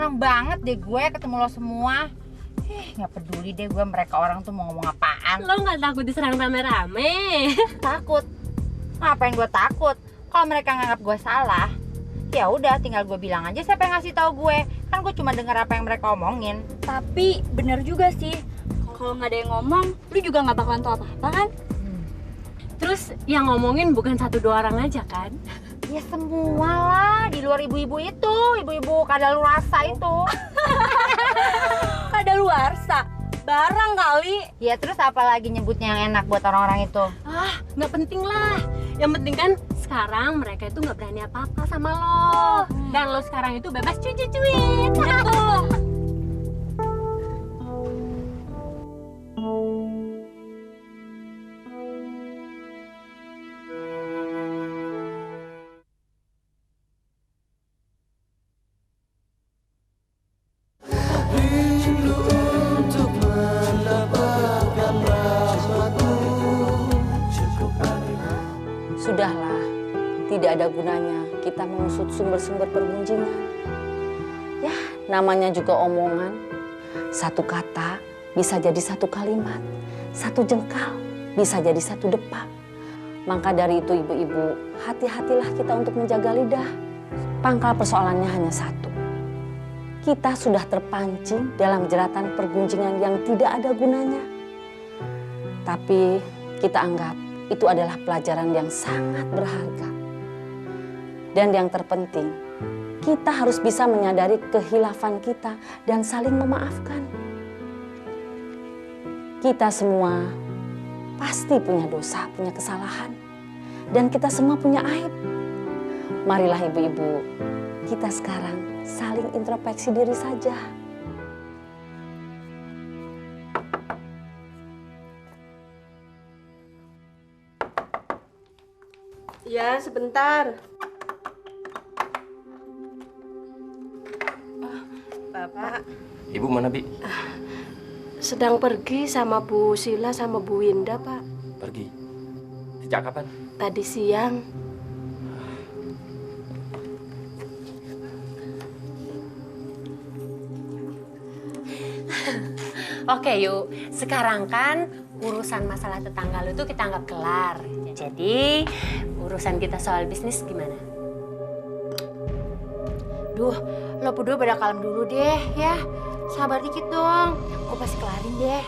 senang banget deh gue ketemu lo semua. Nggak peduli deh gue mereka orang tuh mau ngomong apaan. Lo nggak takut diserang rame-rame? Takut. Ngapain gue takut? Kalau mereka nganggap gue salah, ya udah tinggal gue bilang aja siapa yang ngasih tahu gue. Kan gue cuma dengar apa yang mereka omongin. Tapi bener juga sih, kalau nggak ada yang ngomong, lu juga nggak bakalan tahu apa-apa kan? Terus yang ngomongin bukan 1-2 orang aja kan? Ya semua lah, di luar ibu-ibu itu, ibu-ibu kadaluarsa itu. Kadaluarsa, barang kali. Ya terus apalagi nyebutnya yang enak buat orang-orang itu? Ah, nggak penting lah. Yang penting kan sekarang mereka itu nggak berani apa-apa sama lo. Dan lo sekarang itu bebas cuci-cuit. Gitu. Sudahlah, tidak ada gunanya kita mengusut sumber-sumber pergunjingan. Ya, namanya juga omongan. Satu kata bisa jadi satu kalimat, satu jengkal bisa jadi satu depak. Maka dari itu ibu-ibu, hati-hatilah kita untuk menjaga lidah. Pangkal persoalannya hanya satu. Kita sudah terpancing dalam jeratan pergunjingan yang tidak ada gunanya. Tapi kita anggap itu adalah pelajaran yang sangat berharga. Dan yang terpenting, kita harus bisa menyadari kehilafan kita dan saling memaafkan. Kita semua pasti punya dosa, punya kesalahan. Dan kita semua punya aib. Marilah ibu-ibu, kita sekarang saling introspeksi diri saja. Ya, sebentar. Bapak. Ibu mana, Bi? Sedang pergi sama Bu Sila sama Bu Winda, Pak. Pergi? Sejak kapan? Tadi siang. Oke yuk, sekarang kan urusan masalah tetangga lu tuh kita anggap kelar. Jadi urusan kita soal bisnis gimana? Duh, lo berdua pada kalem dulu deh ya. Sabar dikit dong, gue pasti kelarin deh.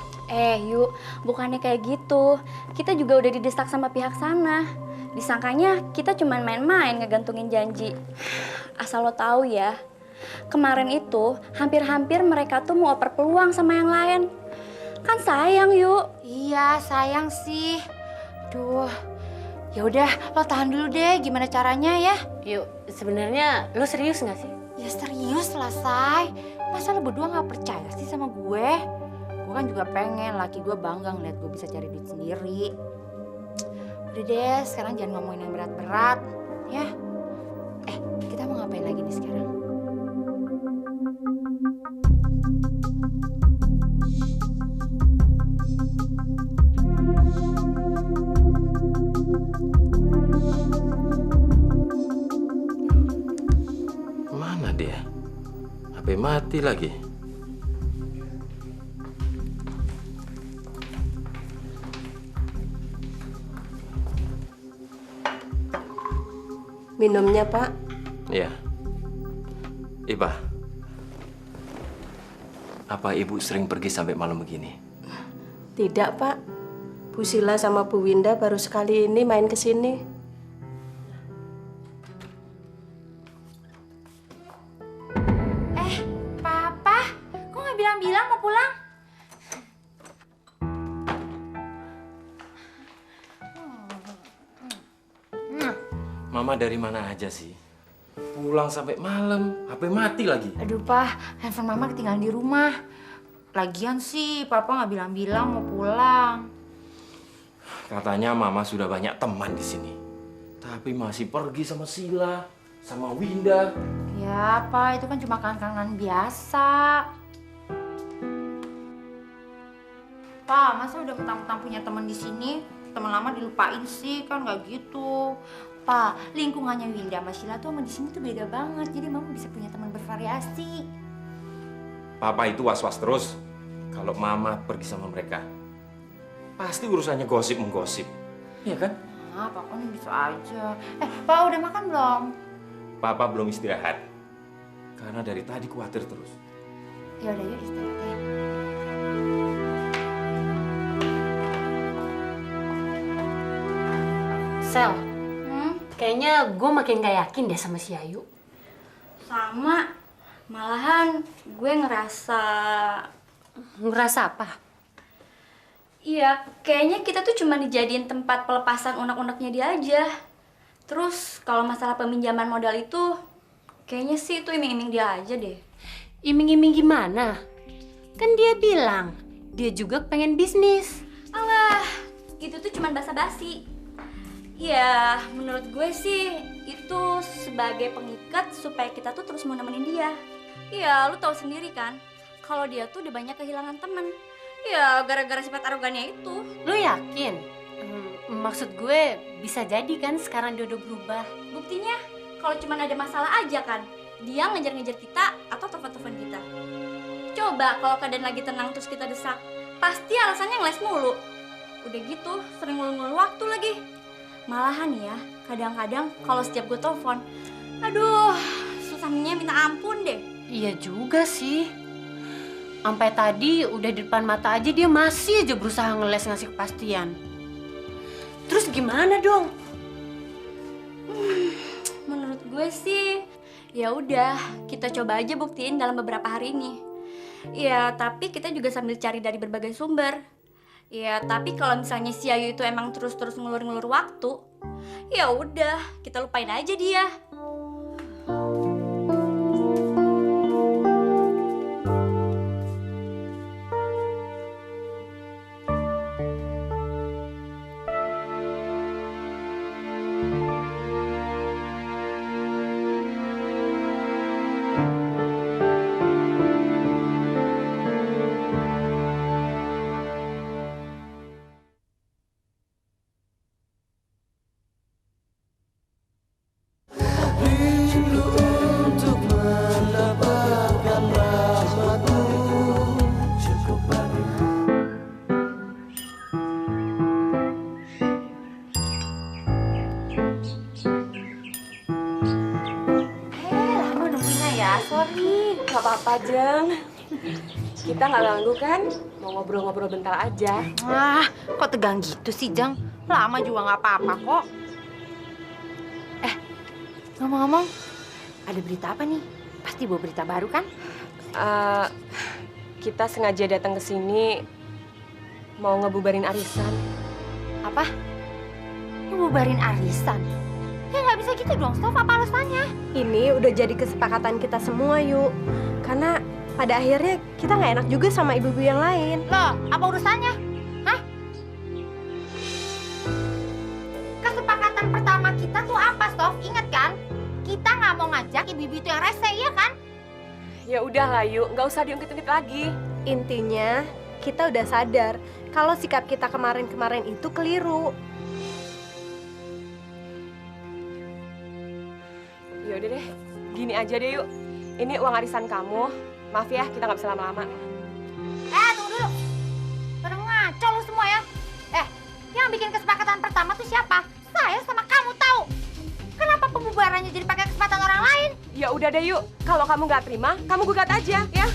Yuk, bukannya kayak gitu. Kita juga udah didesak sama pihak sana. Disangkanya kita cuma main-main ngegantungin janji. Asal lo tahu ya, kemarin itu hampir-hampir mereka tuh mau oper peluang sama yang lain. Kan sayang yuk. Iya, sayang sih. Duh, ya udah lo tahan dulu deh. Gimana caranya ya? Yuk, sebenarnya lu serius nggak sih? Ya serius lah, Say. Masa lo berdua nggak percaya sih sama gue? Gue kan juga pengen laki gue bangga ngeliat gue bisa cari duit sendiri. Udah deh, sekarang jangan ngomongin yang berat-berat, ya. Kita mau ngapain lagi nih sekarang? Mana dia? HP mati lagi. Minumnya, Pak. Iya. Iba, apa ibu sering pergi sampai malam begini? Tidak, Pak. Bu Sila sama Bu Winda baru sekali ini main ke sini. Papa, kok nggak bilang-bilang mau pulang? Mama dari mana aja sih? Pulang sampai malam, HP mati lagi. Aduh, Pak, handphone Mama ketinggalan di rumah. Lagian sih, Papa nggak bilang-bilang mau pulang. Katanya Mama sudah banyak teman di sini. Tapi masih pergi sama Sila, sama Winda. Ya, Pak, itu kan cuma kangen-kangen biasa. Pak, masa udah mentang-mentang punya teman di sini, teman lama dilupain sih, kan nggak gitu. Pak, lingkungannya Winda sama Sheila tuh sama di sini tuh beda banget. Jadi Mama bisa punya teman bervariasi. Papa itu was-was terus kalau Mama pergi sama mereka. Pasti urusannya gosip-menggosip. Iya kan? Ah, Papa nih bisa aja. Papa udah makan belum? Papa belum istirahat. Karena dari tadi khawatir terus. Ya udah yuk istirahat ya. Sel, kayaknya gue makin gak yakin deh sama si Ayu. Sama, malahan gue ngerasa... Ngerasa apa? Iya, kayaknya kita tuh cuma dijadiin tempat pelepasan unek-uneknya dia aja. Terus kalau masalah peminjaman modal itu, kayaknya sih itu iming-iming dia aja deh. Iming-iming gimana? Kan dia bilang, dia juga pengen bisnis. Alah, itu tuh cuma basa-basi. Ya, menurut gue sih itu sebagai pengikat supaya kita tuh terus mau nemenin dia. Ya, lu tahu sendiri kan, kalau dia tuh udah banyak kehilangan temen. Ya, gara-gara sifat arogannya itu. Lu yakin? Maksud gue bisa jadi kan sekarang dia udah berubah. Buktinya, kalau cuma ada masalah aja kan, dia ngejar-ngejar kita atau telepon-telepon kita. Coba kalau keadaan lagi tenang terus kita desak, pasti alasannya ngeles mulu. Udah gitu, sering ngulur-ngulur waktu lagi. Malahan ya, kadang-kadang kalau setiap gue telepon, aduh, susahnya minta ampun deh. Iya juga sih. Sampai tadi udah di depan mata aja dia masih aja berusaha ngeles ngasih kepastian. Terus gimana dong? Menurut gue sih, ya udah kita coba aja buktiin dalam beberapa hari ini. Ya, tapi kita juga sambil cari dari berbagai sumber. Ya, tapi kalau misalnya si Ayu itu emang terus-terus ngulur-ngulur waktu, ya udah, kita lupain aja dia. Lama nungguinnya ya, sorry. Gak apa-apa, Jeng. Kita nggak ganggu kan? Mau ngobrol-ngobrol bentar aja. Wah, kok tegang gitu sih, Jang? Lama juga nggak apa-apa kok. Ngomong-ngomong, ada berita apa nih? Pasti bawa berita baru kan? Kita sengaja datang ke sini mau ngebubarin arisan. Apa? Ngebubarin arisan? Ya nggak bisa gitu dong, Stop. Apa alasannya? Ini udah jadi kesepakatan kita semua, yuk. Karena pada akhirnya kita nggak enak juga sama ibu-ibu yang lain. Loh, apa urusannya? Hah? Kesepakatan pertama kita tuh apa, Stop? Ingat kan? Kita nggak mau ngajak ibu-ibu itu yang rese, ya kan? Ya udahlah, yuk. Nggak usah diungkit-ungkit lagi. Intinya, kita udah sadar kalau sikap kita kemarin-kemarin itu keliru. Ya udah deh, gini aja deh yuk. Ini uang arisan kamu. Maaf ya, kita nggak bisa lama-lama. Tunggu dulu. Pada ngaco lu semua ya. Yang bikin kesepakatan pertama tuh siapa? Saya sama kamu tahu. Kenapa pembubarannya jadi pakai kesempatan orang lain? Ya udah deh yuk. Kalau kamu nggak terima, kamu gugat aja ya.